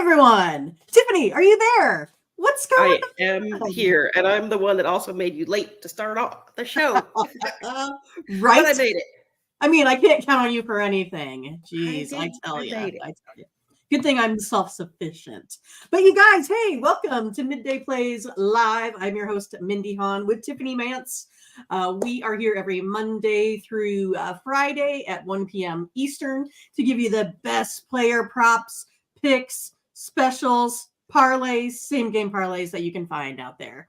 everyone. Tiffany, are you there? What's going I am on? here, and I'm the one that also made you late to start off the show. Right? But I made it. I mean, I can't count on you for anything. Jeez, I tell you. made it. I tell you. Good thing I'm self-sufficient. But you guys, hey, welcome to Midday Plays Live. I'm your host, Mindy Hahn, with Tiffany Mantz. We are here every Monday through Friday at 1 p.m. Eastern to give you the best player props, picks, specials, parlays, same game parlays that you can find out there.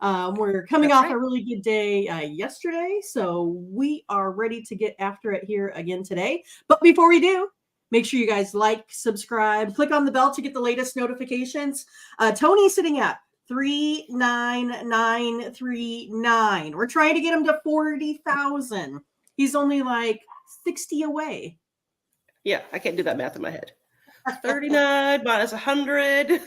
We're coming off a really good day yesterday, so we are ready to get after it here again today. But before we do, make sure you guys like, subscribe, click on the bell to get the latest notifications. Tony's sitting at 39939. We're trying to get him to 40,000. He's only like 60 away. Yeah, I can't do that math in my head. 39 minus 100.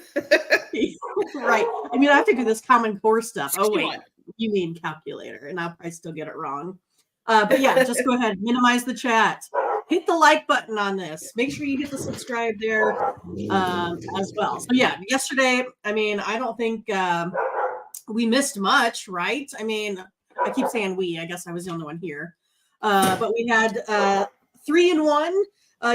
Right. I mean, I have to do this Common Core stuff. 61. Oh, wait. You mean calculator, and I'll probably still get it wrong. But yeah, just go ahead, minimize the chat. Hit the like button on this. Make sure you hit the subscribe there as well. So yeah, yesterday, I mean, I don't think we missed much, right? I mean, I keep saying we. I guess I was the only one here. But we had 3-1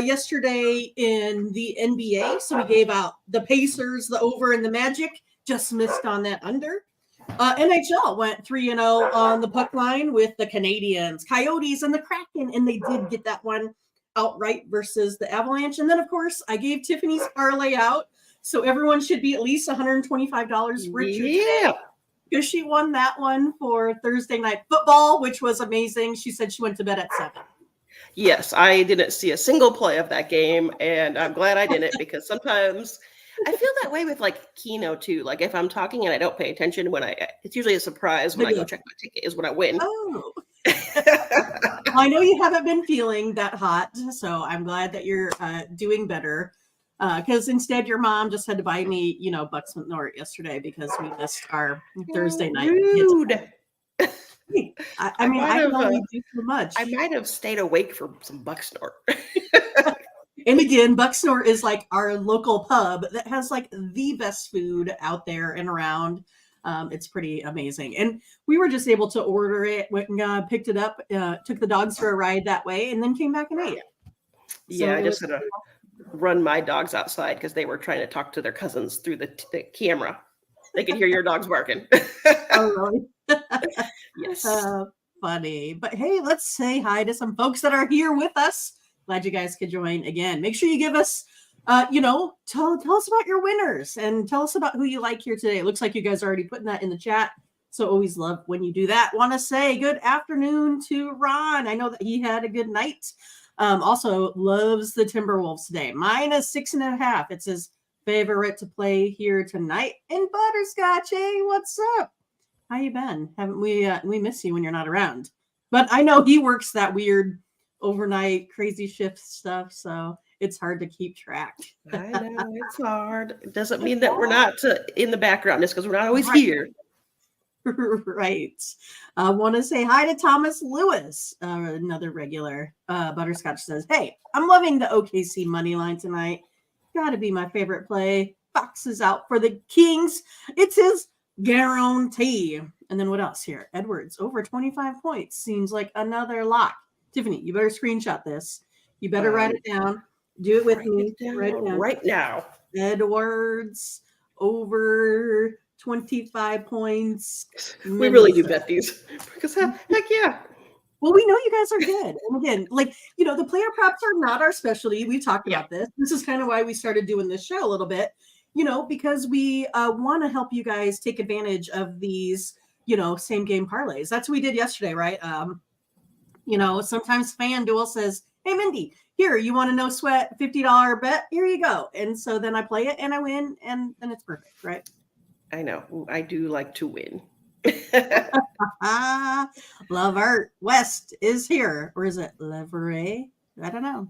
yesterday in the NBA. So we gave out the Pacers, the over, and the Magic. Just missed on that under. NHL went 3-0 on the puck line with the Canadians, Coyotes, and the Kraken, and they did get that one outright versus the Avalanche. And then, of course, I gave Tiffany's parlay out, so everyone should be at least $125 richer today, because she won that one for Thursday Night Football, which was amazing. She said she went to bed at 7. Yes, I didn't see a single play of that game, and I'm glad I didn't, because sometimes I feel that way with like Keno too. Like if I'm talking and I don't pay attention it's usually a surprise when I go check my ticket is when I win. Oh. I know you haven't been feeling that hot, so I'm glad that you're doing better. Because instead, your mom just had to buy me, Bucks McNort yesterday because we missed our Thursday night. Rude. I mean, I can only do so much. I might have stayed awake for some Bucksnort. And again, Bucksnort is like our local pub that has like the best food out there and around. It's pretty amazing. And we were just able to order it, went and picked it up, took the dogs for a ride that way, and then came back and ate it. Yeah, I just had to run my dogs outside because they were trying to talk to their cousins through the camera. They could hear your dogs barking. Oh, really? Yes. Funny. But hey, let's say hi to some folks that are here with us. Glad you guys could join again. Make sure you give us, tell us about your winners and tell us about who you like here today. It looks like you guys are already putting that in the chat. So always love when you do that. Want to say good afternoon to Ron. I know that he had a good night. Also loves the Timberwolves today. -6.5. It's his favorite to play here tonight. And Butterscotch, hey, what's up? How you been? Haven't we miss you when you're not around? But I know he works that weird overnight crazy shift stuff, so it's hard to keep track. I know it's hard. It doesn't mean that we're not in the background just because we're not always here. Right. I want to say hi to Thomas Lewis, another regular. Butterscotch says, hey, I'm loving the OKC money line tonight. Gotta be my favorite play. Fox is out for the Kings. It's his guarantee. And then what else here? Edwards over 25 points. Seems like another lock. Tiffany, you better screenshot this. You better write it down. Do it with me. Write it down right now. Edwards over 25 points. We really do bet these because heck yeah. Well, we know you guys are good. And again, the player props are not our specialty. We've talked about this. This is kind of why we started doing this show a little bit, because we want to help you guys take advantage of these, same game parlays. That's what we did yesterday, right? Sometimes FanDuel says, hey, Mindy, here, you want a no sweat $50 bet? Here you go. And so then I play it and I win, and then it's perfect, right? I know. I do like to win. Lavert West is here. Or is it Leveray? I don't know.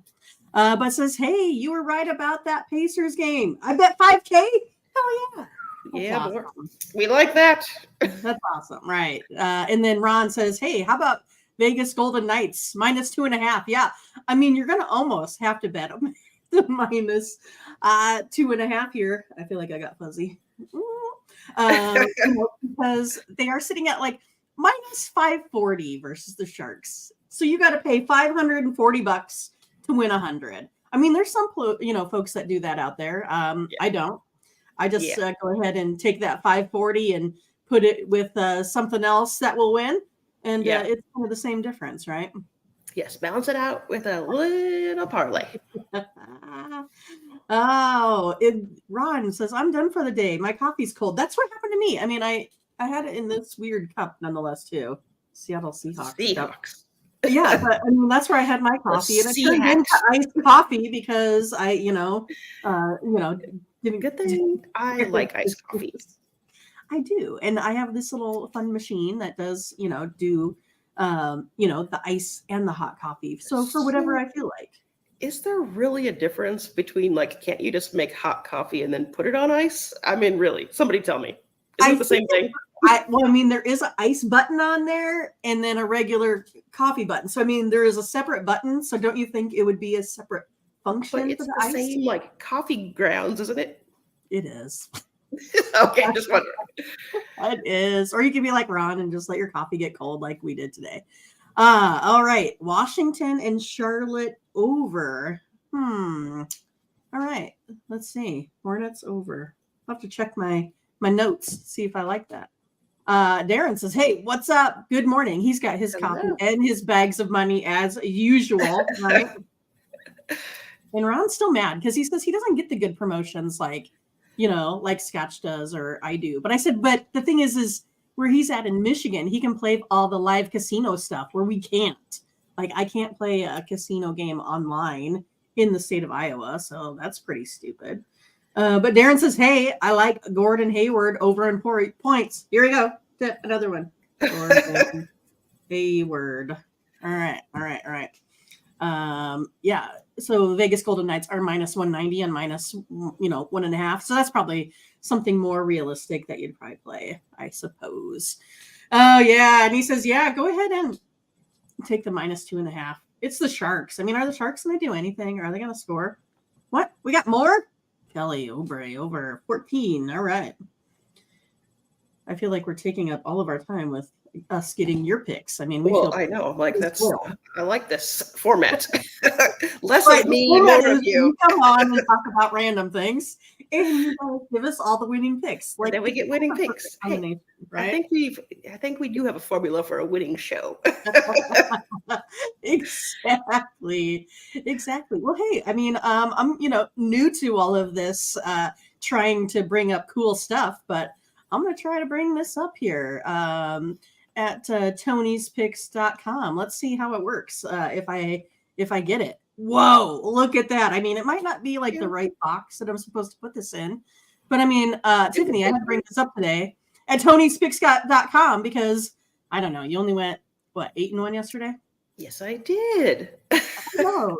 But says, hey, you were right about that Pacers game. I bet 5K. Hell yeah. Yeah, awesome. We like that. That's awesome. Right. And then Ron says, hey, how about Vegas Golden Knights -2.5? Yeah. I mean, you're going to almost have to bet them. to minus 2.5 here. I feel like I got fuzzy. Because they are sitting at like minus 540 versus the Sharks. So you got to pay $540 to win 100. I mean, there's some folks that do that out there. I don't. I just go ahead and take that 540 and put it with something else that will win, and it's kind of the same difference, right? Yes, balance it out with a little parlay. Ron says, I'm done for the day. My coffee's cold. That's what happened to me. I mean, I had it in this weird cup nonetheless, too. Seattle Seahawks. Cup. Yeah, but I mean, that's where I had my coffee. And I turned into iced coffee because I, didn't. Good thing I like iced coffee. I do. And I have this little fun machine that does, do the ice and the hot coffee. So for whatever I feel like. Is there really a difference between can't you just make hot coffee and then put it on ice? I mean, really, somebody tell me. Is it the same thing? There is an ice button on there and then a regular coffee button. So, I mean, there is a separate button. So don't you think it would be a separate function? But it's the ice? Same coffee grounds, isn't it? It is. Okay, just wondering. It is. Or you can be like Ron and just let your coffee get cold like we did today. All right. Washington and Charlotte over. All right. Let's see. Hornets over. I'll have to check my notes, see if I like that. Darren says, hey, what's up? Good morning. He's got his coffee and his bags of money as usual, right? And Ron's still mad because he says he doesn't get the good promotions like Scotch does or I do. But I said, but the thing is where he's at in Michigan, he can play all the live casino stuff where we can't. I can't play a casino game online in the state of Iowa. So that's pretty stupid. But Darren says, hey, I like Gordon Hayward over in points. Here we go. Another one. Gordon Hayward. All right. So Vegas Golden Knights are minus 190 and minus, 1.5. So that's probably something more realistic that you'd probably play, I suppose. Oh, yeah. And he says, yeah, go ahead and take the minus 2.5. It's the Sharks. I mean, are the Sharks going to do anything? Or are they going to score? What? We got more? Kelly Oubre over 14. All right. I feel like we're taking up all of our time with us getting your picks. I mean, I know. I like this format. Less of me, more of you. Come on and talk about random things, and you guys give us all the winning picks. And then we get winning picks. Hey, right? I think we do have a formula for a winning show. Exactly. Well, hey, I mean, I'm new to all of this, trying to bring up cool stuff, but I'm going to try to bring this up here at Tony'sPicks.com. Let's see how it works if I get it. Whoa, look at that. I mean, it might not be the right box that I'm supposed to put this in, but I mean, Tiffany, I had to bring this up today at Tony'sPicks.com because I don't know, you only went 8-1 yesterday? Yes, I did. No.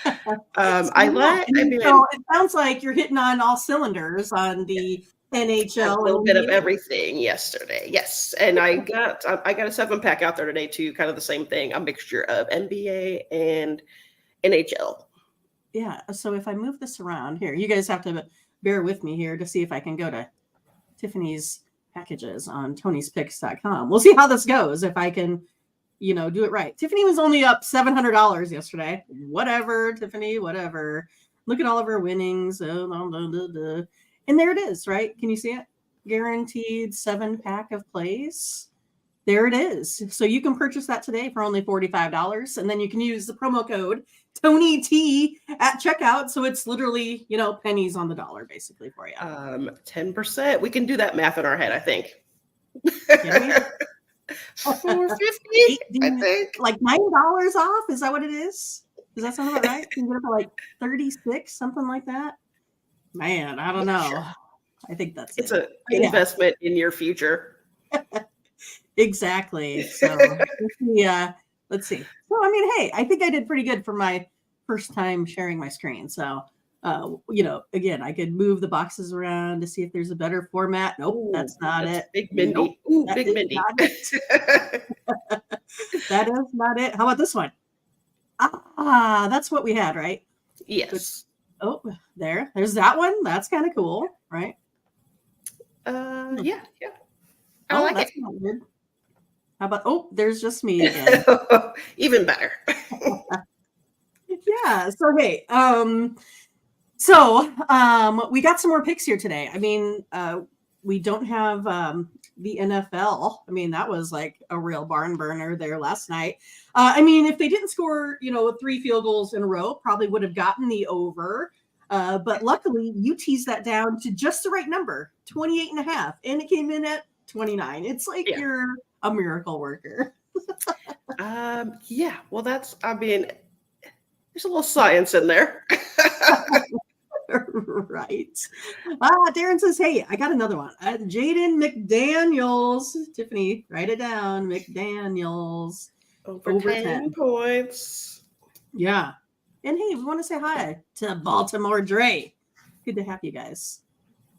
It sounds like you're hitting on all cylinders on the NHL. A little bit of everything yesterday. Yes. And I got a 7-pack out there today too, kind of the same thing, a mixture of NBA and NHL. Yeah. So if I move this around here, you guys have to bear with me here to see if I can go to Tiffany's packages on Tony'sPicks.com. We'll see how this goes if I can, do it right. Tiffany was only up $700 yesterday. Whatever, Tiffany, whatever. Look at all of her winnings. And there it is, right? Can you see it? Guaranteed 7-pack of plays. There it is. So you can purchase that today for only $45. And then you can use the promo code TonyT at checkout. So it's literally, pennies on the dollar basically for you. 10%. We can do that math in our head, I think. $4.50, I think. Like $9 off? Is that what it is? Does that sound about right? Can you get it for $36, something like that? Man, I don't know. Sure. I think it's an investment in your future. Exactly. So let's see. So I mean, hey, I think I did pretty good for my first time sharing my screen. So again, I could move the boxes around to see if there's a better format. Nope, that's not it. Big Mindy. Nope, Ooh, big Mindy. That is not it. How about this one? That's what we had, right? Yes. Oh, there's that one. That's kind of cool, right? Yeah. I Oh, like that's not weird. How about, oh, there's just me again. it. Even better. Yeah. So, hey, we got some more picks here today. I mean, we don't have the NFL. I mean, that was like a real barn burner there last night. I mean, if they didn't score, 3 field goals in a row, probably would have gotten the over. But luckily, you teased that down to just the right number, 28 and a half, and it came in at 29. It's like you're a miracle worker. Yeah. Well, there's a little science in there. Right. Darren says, hey, I got another one. Jaden McDaniels. Tiffany, write it down. McDaniels. Over 10 points. Yeah. And hey, we want to say hi to Baltimore Dre. Good to have you guys.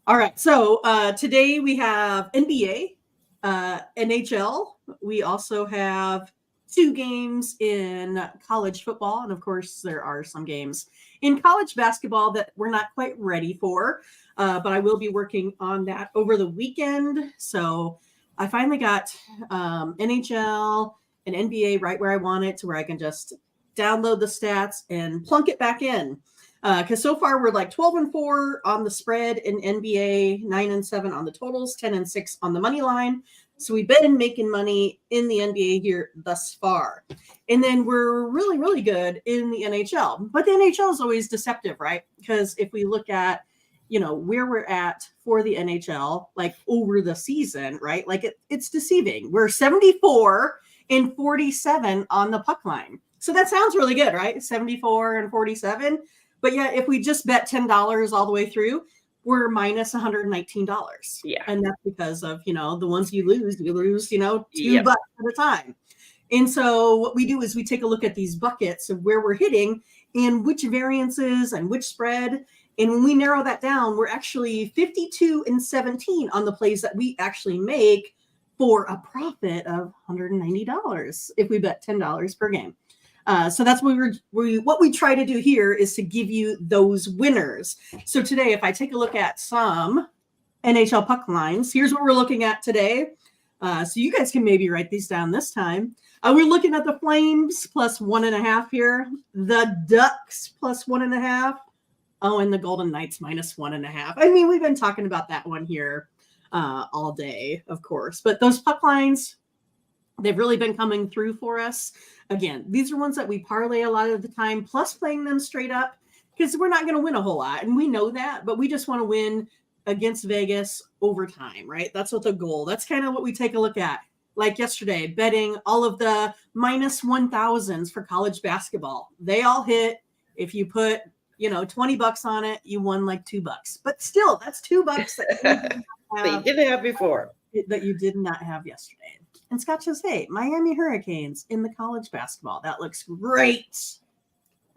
All right. So today we have NBA, NHL. We also have 2 games in college football. And of course, there are some games in college basketball that we're not quite ready for. But I will be working on that over the weekend. So I finally got NHL and NBA right where I want it, to where I can just download the stats and plunk it back in. Because so far we're like 12-4 on the spread in NBA, 9-7 on the totals, 10-6 on the money line. So we've been making money in the NBA here thus far. And then we're really, really good in the NHL. But the NHL is always deceptive, right? Because if we look at, where we're at for the NHL, like over the season, right? Like it's deceiving. We're 74-47 on the puck line. So that sounds really good, right? 74-47. But yeah, if we just bet $10 all the way through, we're minus $119. Yeah. And that's because of, the ones you lose, $2 at a time. And so what we do is we take a look at these buckets of where we're hitting and which variances and which spread. And when we narrow that down, we're actually 52-17 on the plays that we actually make for a profit of $190 if we bet $10 per game. So that's what we try to do here, is to give you those winners. So today, if I take a look at some NHL puck lines, here's what we're looking at today. So you guys can maybe write these down this time. We're looking at the Flames plus 1.5 here, the Ducks plus 1.5. Oh, and the Golden Knights minus 1.5. I mean, we've been talking about that one here all day, of course. But those puck lines, they've really been coming through for us. Again, these are ones that we parlay a lot of the time, plus playing them straight up, because we're not going to win a whole lot. And we know that, but we just want to win against Vegas over time, right? That's what the goal. That's kind of what we take a look at. Like yesterday, betting all of the minus 1,000s for college basketball. They all hit. If you put, $20 on it, you won like $2. But still, that's $2 that you didn't have before. That you did not have yesterday. And Scott says, hey, Miami Hurricanes in the college basketball. That looks great.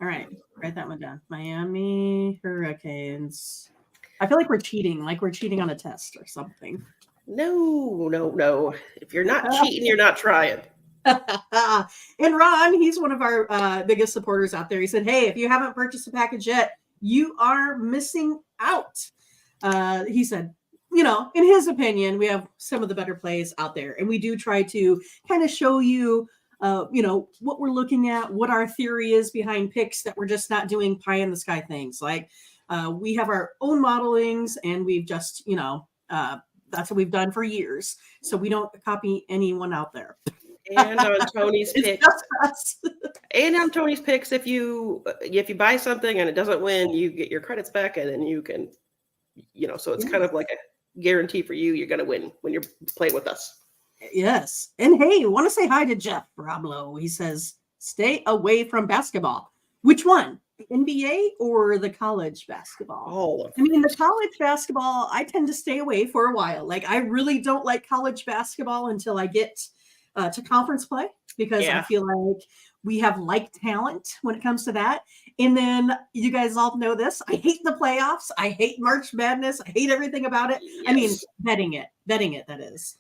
All right. Write that one down. Miami Hurricanes. I feel like we're cheating on a test or something. No. If you're not cheating, you're not trying. And Ron, he's one of our biggest supporters out there. He said, hey, if you haven't purchased a package yet, you are missing out. He said, in his opinion, we have some of the better plays out there. And we do try to kind of show you, what we're looking at, what our theory is behind picks, that we're just not doing pie in the sky things. Like we have our own modelings, and we've just, that's what we've done for years. So we don't copy anyone out there. And on Tony's picks. And on Tony's picks, if you buy something and it doesn't win, you get your credits back, and then you can, so it's kind of like a guarantee for you. You're going to win when you're playing with us. Yes. And hey, want to say hi to Jeff Roblo. He says, stay away from basketball. Which one? The NBA or the college basketball? All of them. I mean, the college basketball, I tend to stay away for a while. Like, I really don't like college basketball until I get to conference play, because I feel like we have like talent when it comes to that. And then you guys all know this. I hate the playoffs. I hate March Madness. I hate everything about it. Yes. I mean, betting it, that is.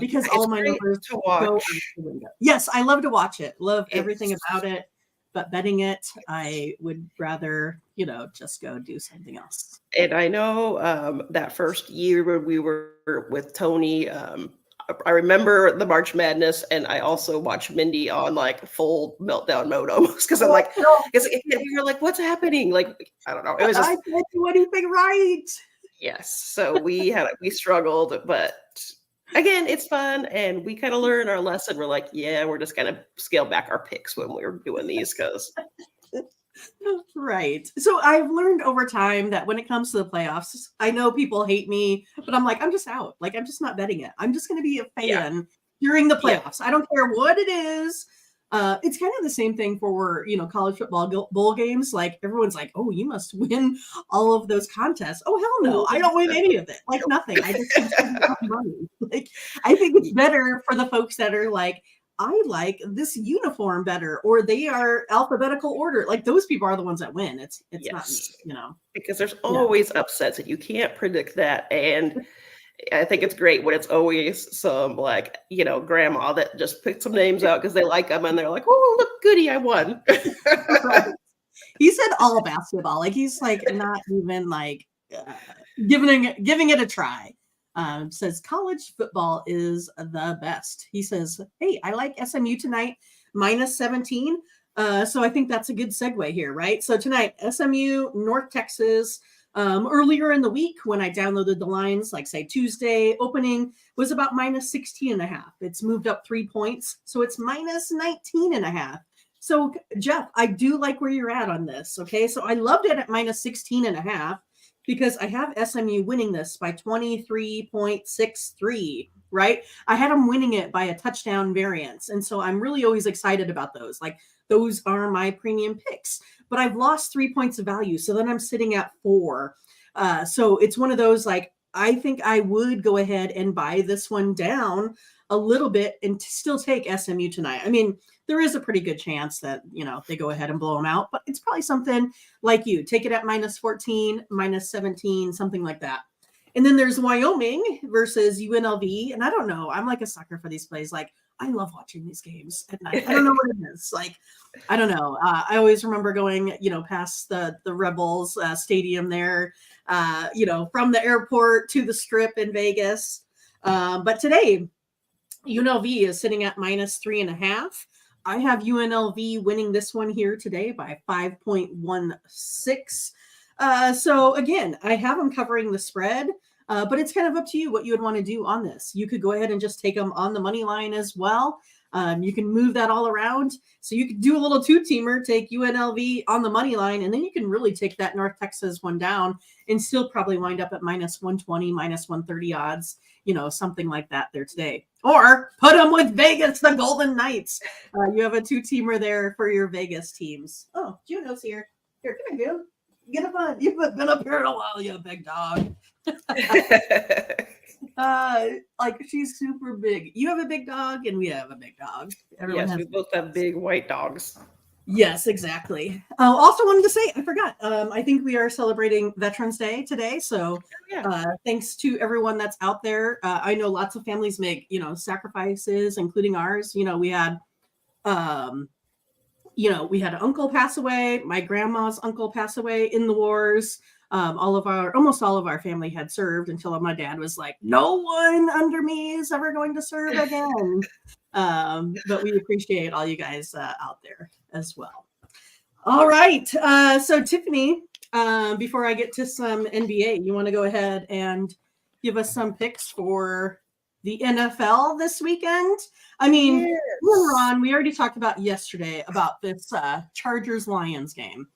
Because all my numbers go out the window. Yes, I love to watch it. Love everything about it. but betting it, I would rather, just go do something else. And I know that first year when we were with Tony, I remember the March Madness, and I also watched Mindy on like full meltdown mode almost because I'm like, because we were like, what's happening? Like, I don't know. It was just, I can't do anything right. yes. So we struggled, but again, it's fun, and we kind of learn our lesson. We're like, yeah, we're just gonna scale back our picks when we're doing these because. Right. So I've learned over time that when it comes to the playoffs, I know people hate me, but I'm like, I'm just out. Like, I'm just not betting it. I'm just going to be a fan during the playoffs. I don't care what it is. It's kind of the same thing for, college football bowl games. Like, everyone's like, oh, you must win all of those contests. Oh, hell no. I don't win any of it. Like, nothing. I just have money. Like, I think it's better for the folks that are like, I like this uniform better, or they are alphabetical order. Like, those people are the ones that win. It's not me, Because there's always upsets and you can't predict that. And I think it's great when it's always some like, grandma that just picked some names out because they like them and they're like, oh, look, goody, I won. Right. He said all basketball. Like, he's like not even like giving it a try. Says college football is the best. He says, hey, I like SMU tonight, -17. So I think that's a good segue here, right? So tonight, SMU, North Texas. Earlier in the week when I downloaded the lines, like say Tuesday opening was about -16.5. It's moved up 3 points. So it's -19.5. So Jeff, I do like where you're at on this. Okay. So I loved it at -16.5. because I have SMU winning this by 23.63, right? I had them winning it by a touchdown variance. And so I'm really always excited about those. Like, those are my premium picks. But I've lost 3 points of value. So then I'm sitting at 4. So it's one of those, like, I think I would go ahead and buy this one down a little bit and still take SMU tonight. I mean, there is a pretty good chance that, they go ahead and blow them out, but it's probably something like you take it at -14, -17, something like that. And then there's Wyoming versus UNLV. And I don't know, I'm like a sucker for these plays. Like, I love watching these games at night. I don't know what it is. Like, I don't know. I always remember going, past the Rebels stadium there, from the airport to the Strip in Vegas. But today, UNLV is sitting at -3.5. I have UNLV winning this one here today by 5.16. So again, I have them covering the spread, but it's kind of up to you what you would want to do on this. You could go ahead and just take them on the money line as well. You can move that all around. So you could do a little 2-teamer, take UNLV on the money line, and then you can really take that North Texas one down and still probably wind up at -120, -130 odds, something like that there today. Or put them with Vegas, the Golden Knights. You have a 2-teamer there for your Vegas teams. Oh, Juno's here. Here, come here, June. Get up on. You've been up here in a while, you big dog. Like, she's super big. You have a big dog, and we have a big dog. Yes, we both have big white dogs. Yes, exactly. Also wanted to say, I forgot. I think we are celebrating Veterans Day today. So thanks to everyone that's out there. I know lots of families make, sacrifices, including ours. We had, we had an uncle pass away. My grandma's uncle passed away in the wars. Almost all of our family had served until my dad was like, no one under me is ever going to serve again. But we appreciate all you guys out there as well. All right. So Tiffany, before I get to some NBA, you want to go ahead and give us some picks for the NFL this weekend? I mean, Ron, we already talked about yesterday about this Chargers-Lions game.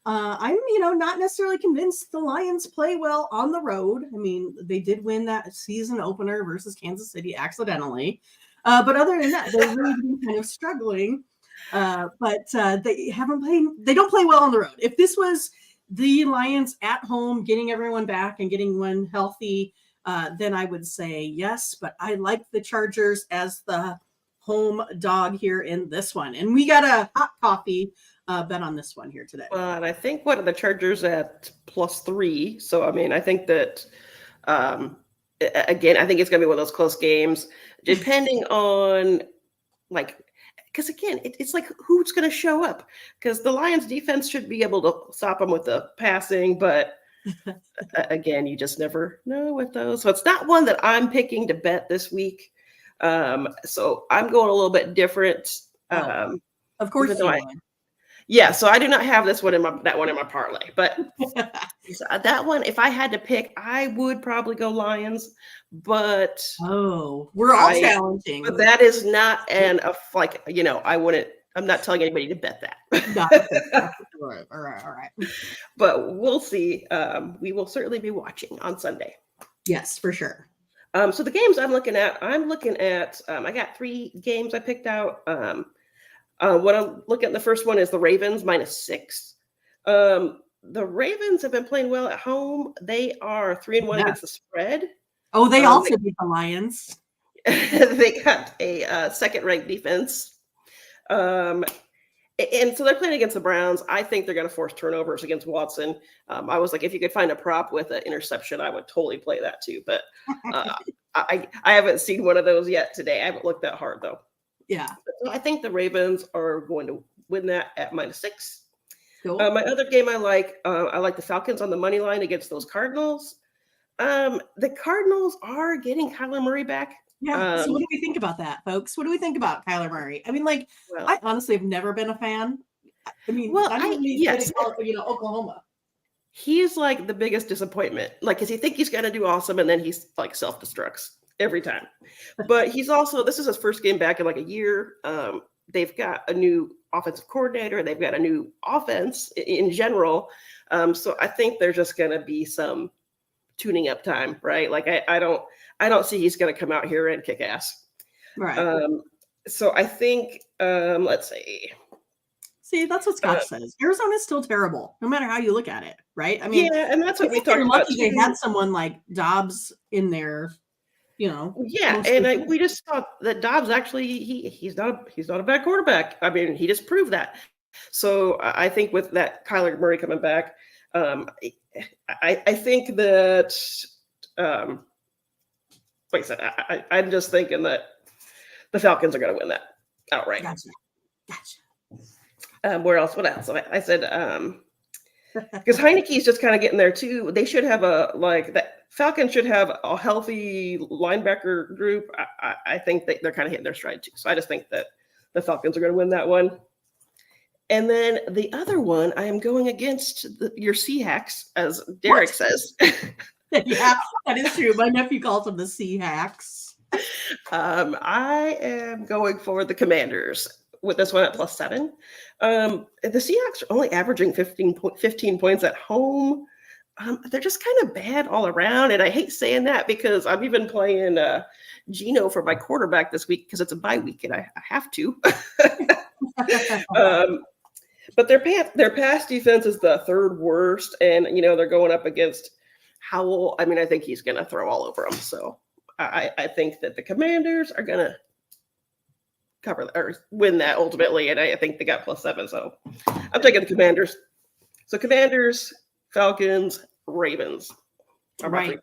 I'm, not necessarily convinced the Lions play well on the road. I mean, they did win that season opener versus Kansas City accidentally. But other than that, they're really been kind of struggling. But they don't play well on the road. If this was the Lions at home, getting everyone back and getting one healthy, then I would say yes. But I like the Chargers as the home dog here in this one. And we got a hot coffee bet on this one here today. Well, and I think one of the Chargers at +3. So, I mean, I think that, again, I think it's going to be one of those close games, depending on, like, because again, it's like who's going to show up? Because the Lions defense should be able to stop them with the passing, but again, you just never know with those. So it's not one that I'm picking to bet this week. So I'm going a little bit different. Of course you would. Yeah, so I do not have that one in my parlay, but that one, if I had to pick, I would probably go Lions. But we're all challenging. But that is not I wouldn't. I'm not telling anybody to bet that. All right. But we'll see. We will certainly be watching on Sunday. Yes, for sure. So the games I'm looking at, I got 3 games I picked out. What I'm looking at, the first one is the Ravens -6. The Ravens have been playing well at home. They are 3-1 against the spread. Oh, they also beat the Lions. They got a second-ranked defense. And so they're playing against the Browns. I think they're going to force turnovers against Watson. I was like, if you could find a prop with an interception, I would totally play that too. But I haven't seen one of those yet today. I haven't looked that hard, though. Yeah. So I think the Ravens are going to win that at -6. Cool. My other game I like the Falcons on the money line against those Cardinals. The Cardinals are getting Kyler Murray back. Yeah. So what do we think about that, folks? What do we think about Kyler Murray? I mean, I honestly have never been a fan. I mean, Oklahoma. He's like the biggest disappointment. Like, because you think he's going to do awesome, and then he's like self-destructs every time. But he's also, this is his first game back in like a year. They've got a new offensive coordinator. They've got a new offense in general. So I think there's just going to be some tuning up time, right? Like I don't see he's going to come out here and kick ass. Right. So I think, let's see. See, that's what Scott says. Arizona's still terrible, no matter how you look at it, right? I mean, yeah, and that's what we talked about. Lucky they had someone like Dobbs in there, Yeah, and we just thought that Dobbs actually he's not a bad quarterback. I mean, he just proved that. So I think with that Kyler Murray coming back, I think that like I said, I'm just thinking that the Falcons are going to win that outright. Gotcha. Where else? What else? I said because Heineke's just kind of getting there too. They should have Falcons should have a healthy linebacker group. I think they're kind of hitting their stride too. So I just think that the Falcons are going to win that one. And then the other one, I am going against your Seahawks, as Derek says. Yeah, that is true. My nephew calls them the Seahawks. I am going for the Commanders with this one at +7. The Seahawks are only averaging 15 points at home. They're just kind of bad all around. And I hate saying that because I'm even playing Geno for my quarterback this week because it's a bye week and I have to. But their pass defense is the 3rd worst. And, they're going up against Howell. I mean, I think he's going to throw all over them. So I think that the Commanders are going to cover or win that ultimately. And I think they got +7. So I'm taking the Commanders. So Commanders, Falcons, Ravens. Right.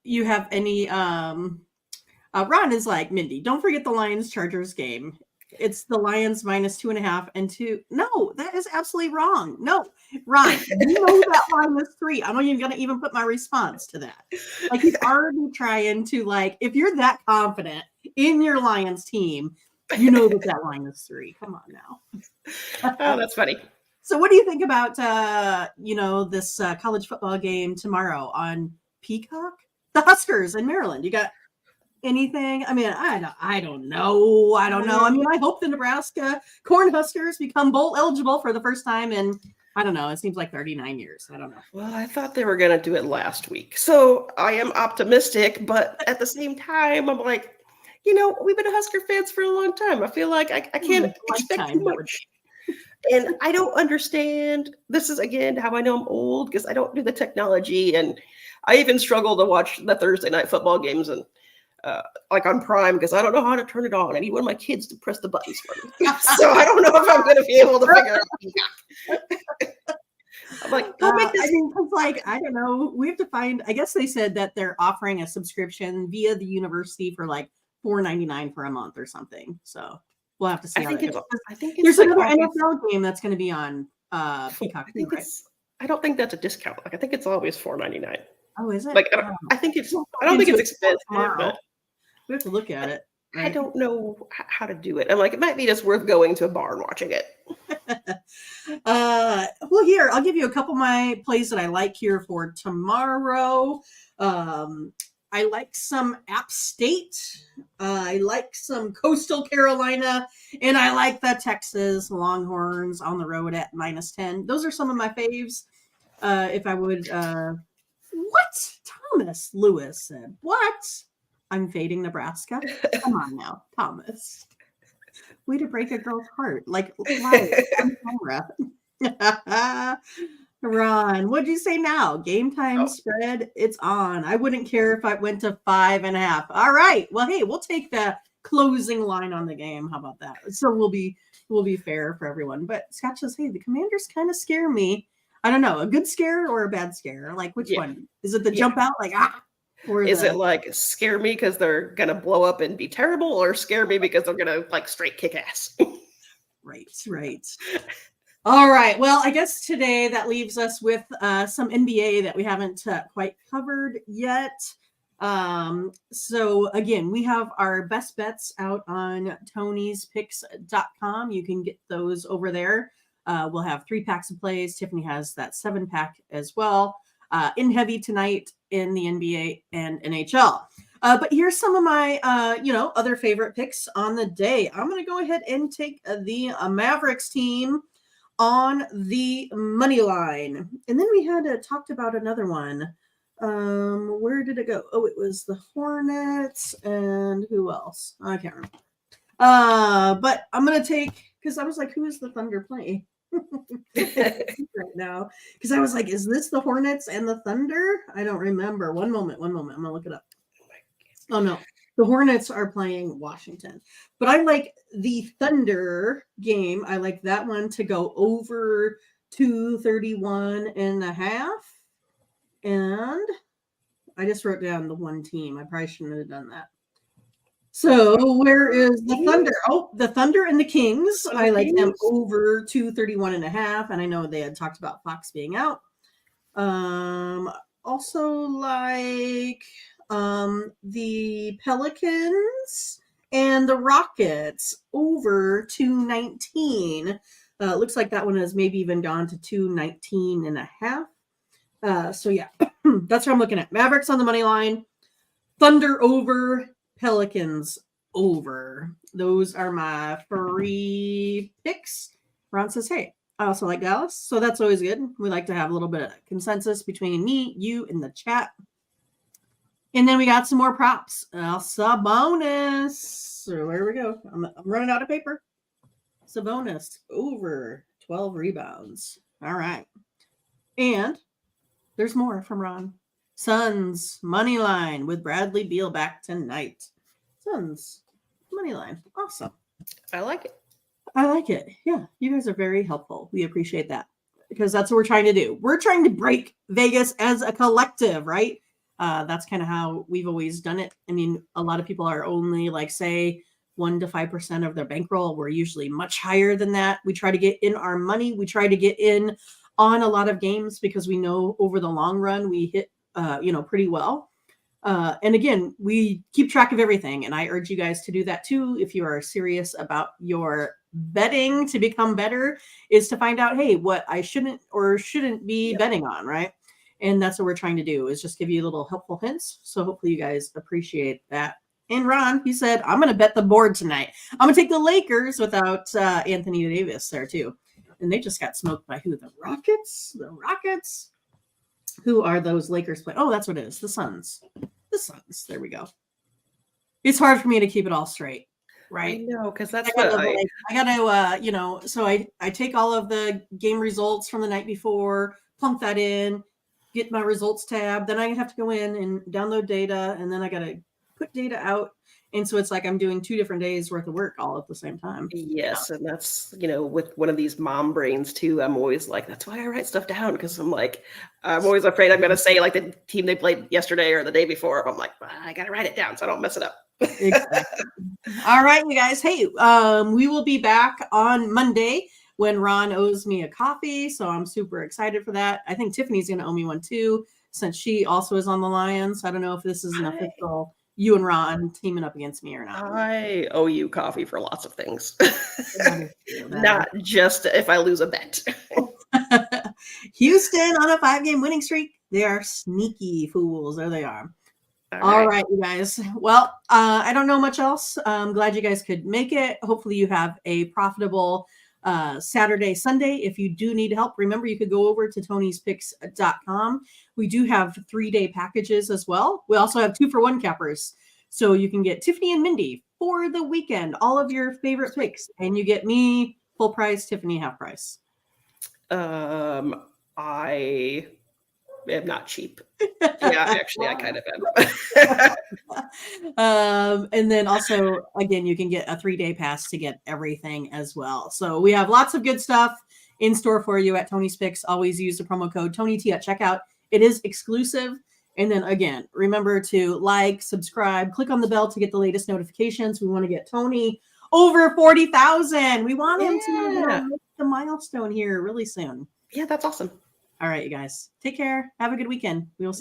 You have any Ron is like, Mindy, don't forget the Lions Chargers game. It's the Lions -2.5 and 2. No, that is absolutely wrong. No, Ron, you know that line is 3. I'm not even gonna even put my response to that. Like, he's already trying to, like, if you're that confident in your Lions team, you know that line is 3. Come on now. Oh, that's funny. So what do you think about this college football game tomorrow on Peacock? The Huskers in Maryland. You got anything? I mean, I don't know. I mean, I hope the Nebraska Cornhuskers become bowl eligible for the first time in, I don't know, it seems like 39 years. I don't know. Well, I thought they were going to do it last week. So I am optimistic, but at the same time, I'm like, we've been Husker fans for a long time. I feel like I can't expect too much. And I don't understand. This is, again, how I know I'm old because I don't do the technology. And I even struggle to watch the Thursday night football games and like on Prime because I don't know how to turn it on. I need one of my kids to press the buttons for me. So I don't know if I'm going to be able to figure it out. I'm like, make this. I don't know. We have to find, I guess they said that they're offering a subscription via the university for like $4.99 for a month or something. So we'll have to see. I think There's like another always, NFL game that's going to be on Peacock I too, think right? I don't think that's a discount. Like I think it's always $4.99. Oh, is it? Like Oh. I think it's We'll I don't think into it's it expensive, tomorrow. but We have to look at it. I Right? don't know how to do it. I'm like, it might be just worth going to a bar and watching it. Well, here, I'll give you a couple of my plays that I like here for tomorrow. I like some App State. I like some Coastal Carolina. And I like the Texas Longhorns on the road at -10. Those are some of my faves. If I would, what? Thomas Lewis said, what? I'm fading Nebraska. Come on now, Thomas. Way to break a girl's heart. Like, live on camera. Ron, what'd you say now? Game time spread? It's on. I wouldn't care if I went to 5.5. All right. Well, hey, we'll take the closing line on the game. How about that? So we'll be fair for everyone. But Scott says, hey, the Commanders kind of scare me. I don't know, a good scare or a bad scare? Like, which one? Is it the jump out? Like, or is it like scare me because they're gonna blow up and be terrible, or scare me because they're gonna like straight kick ass? Right. All right. Well, I guess today that leaves us with some NBA that we haven't quite covered yet. So again, we have our best bets out on Tony'sPicks.com. You can get those over there. We'll have 3 packs of plays. Tiffany has that 7-pack as well. In heavy tonight in the NBA and NHL. But here's some of my, other favorite picks on the day. I'm going to go ahead and take the Mavericks team on the money line. And then we had talked about another one. Where did it go? Oh, it was the Hornets and who else? I can't remember. But I'm going to take, because I was like, who is the Thunder playing? right now, because I was like, is this the Hornets and the Thunder? I don't remember. One moment. I'm gonna look it up. Oh no, the Hornets are playing Washington, but I like the Thunder game. I like that one to go over 231.5, and I just wrote down the one team. I probably shouldn't have done that. So where is the Thunder? Oh, the Thunder and the Kings. I like them over 231.5. And I know they had talked about Fox being out. Also like the Pelicans and the Rockets over 219. Looks like that one has maybe even gone to 219.5. So yeah, that's what I'm looking at. Mavericks on the money line. Thunder over. Pelicans over. Those are my 3 picks. Ron says, hey, I also like Dallas. So that's always good. We like to have a little bit of consensus between me, you, and the chat. And then we got some more props. Sabonis. So where we go? I'm running out of paper. Sabonis over 12 rebounds. All right. And there's more from Ron. Suns money line with Bradley Beal back tonight. Suns money line. Awesome. I like it. Yeah, you guys are very helpful. We appreciate that because that's what we're trying to do. We're trying to break Vegas as a collective, right? That's kind of how we've always done it. I mean, a lot of people are only like, say, 1 to 5% of their bankroll. We're usually much higher than that. We try to get in our money. We try to get in on a lot of games because we know over the long run we hit pretty well. And again, we keep track of everything. And I urge you guys to do that too. If you are serious about your betting to become better, is to find out, hey, what I shouldn't be betting on, right? And that's what we're trying to do, is just give you little helpful hints. So hopefully you guys appreciate that. And Ron, he said, I'm going to bet the board tonight. I'm going to take the Lakers without Anthony Davis there too. And they just got smoked by who? The Rockets? The Rockets? Who are those Lakers play? Oh, that's what it is. The Suns. There we go. It's hard for me to keep it all straight, right? I know, because that's I gotta, so I take all of the game results from the night before, plunk that in, get my results tab. Then I have to go in and download data, and then I gotta put data out And so it's like I'm doing 2 different days worth of work all at the same time. Yes, and that's, with one of these mom brains too, I'm always like, that's why I write stuff down, because I'm like, I'm always afraid I'm gonna say like the team they played yesterday or the day before. I'm like, "Well, I gotta write it down so I don't mess it up." Exactly. All right, you guys. Hey, we will be back on Monday when Ron owes me a coffee. So I'm super excited for that. I think Tiffany's going to owe me one too, since she also is on the Lions. I don't know if this is an official you and Ron teaming up against me or not. I owe you coffee for lots of things. That Not just if I lose a bet. Houston on a 5-game winning streak. They are sneaky fools. There they are. All right, you guys. Well, I don't know much else. I'm glad you guys could make it. Hopefully you have a profitable Saturday, Sunday. If you do need help, remember you could go over to tonyspicks.com. We do have 3-day packages as well. We also have 2-for-1 cappers. So you can get Tiffany and Mindy for the weekend, all of your favorite picks, and you get me full price, Tiffany half price. I am not cheap. Yeah, actually, I kind of am. And then also, again, you can get a 3-day pass to get everything as well. So we have lots of good stuff in store for you at Tony's Picks. Always use the promo code TonyT at checkout. It is exclusive. And then again, remember to like, subscribe, click on the bell to get the latest notifications. We want to get Tony over 40,000. We want him to make the milestone here really soon. Yeah, that's awesome. All right, you guys. Take care. Have a good weekend. We will see